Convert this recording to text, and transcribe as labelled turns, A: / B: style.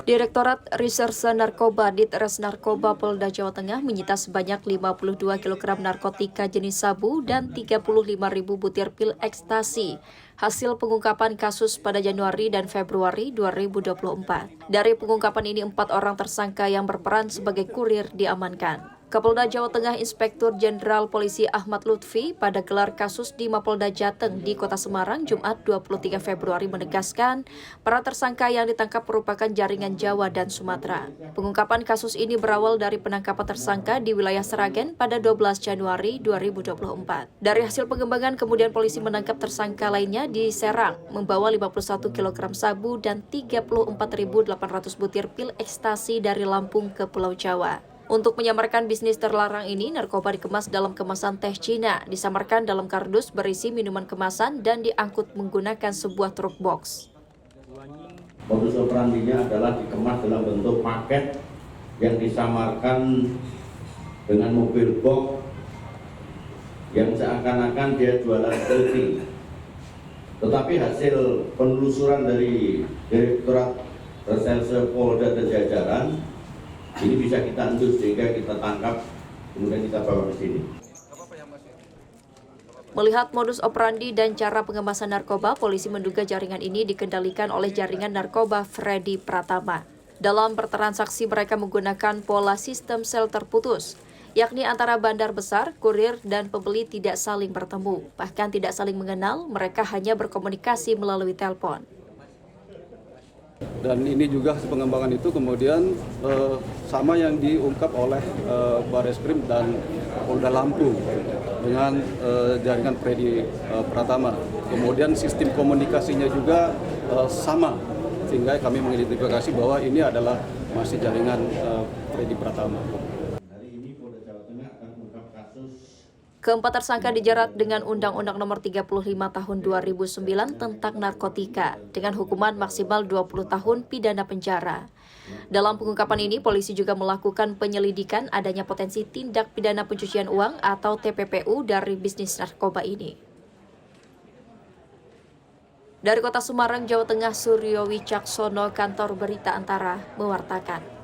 A: Direktorat Reserse Narkoba Ditres Narkoba Polda Jawa Tengah menyita sebanyak 52 kg narkotika jenis sabu dan 35.000 butir pil ekstasi. Hasil pengungkapan kasus pada Januari dan Februari 2024. Dari pengungkapan ini, 4 orang tersangka yang berperan sebagai kurir diamankan. Kapolda Jawa Tengah Inspektur Jenderal Polisi Ahmad Lutfi pada gelar kasus di Mapolda Jateng di Kota Semarang Jumat 23 Februari menegaskan para tersangka yang ditangkap merupakan jaringan Jawa dan Sumatera. Pengungkapan kasus ini berawal dari penangkapan tersangka di wilayah Sragen pada 12 Januari 2024. Dari hasil pengembangan kemudian polisi menangkap tersangka lainnya di Serang membawa 51 kg sabu dan 34.800 butir pil ekstasi dari Lampung ke Pulau Jawa. Untuk menyamarkan bisnis terlarang ini, narkoba dikemas dalam kemasan teh Cina, disamarkan dalam kardus berisi minuman kemasan dan diangkut menggunakan sebuah truk box.
B: Modus operandinya adalah dikemas dalam bentuk paket yang disamarkan dengan mobil box yang seakan-akan dia jualan selfie. Tetapi hasil penelusuran dari Direktorat Reserse Polda dan jajaran ini bisa kita endus sehingga kita tangkap, kemudian kita bawa ke sini.
A: Melihat modus operandi dan cara pengemasan narkoba, polisi menduga jaringan ini dikendalikan oleh jaringan narkoba Freddy Pratama. Dalam bertransaksi mereka menggunakan pola sistem sel terputus, yakni antara bandar besar, kurir, dan pembeli tidak saling bertemu. Bahkan tidak saling mengenal, mereka hanya berkomunikasi melalui telepon.
C: Dan ini juga pengembangan itu kemudian sama yang diungkap oleh Bareskrim dan Polda Lampung dengan jaringan Freddy Pratama. Kemudian sistem komunikasinya juga sama, sehingga kami mengidentifikasi bahwa ini adalah masih jaringan Freddy Pratama.
A: Keempat tersangka dijerat dengan Undang-Undang Nomor 35 Tahun 2009 tentang narkotika dengan hukuman maksimal 20 tahun pidana penjara. Dalam pengungkapan ini, polisi juga melakukan penyelidikan adanya potensi tindak pidana pencucian uang atau TPPU dari bisnis narkoba ini. Dari Kota Semarang, Jawa Tengah, Suryo Wicaksono, Kantor Berita Antara, mewartakan.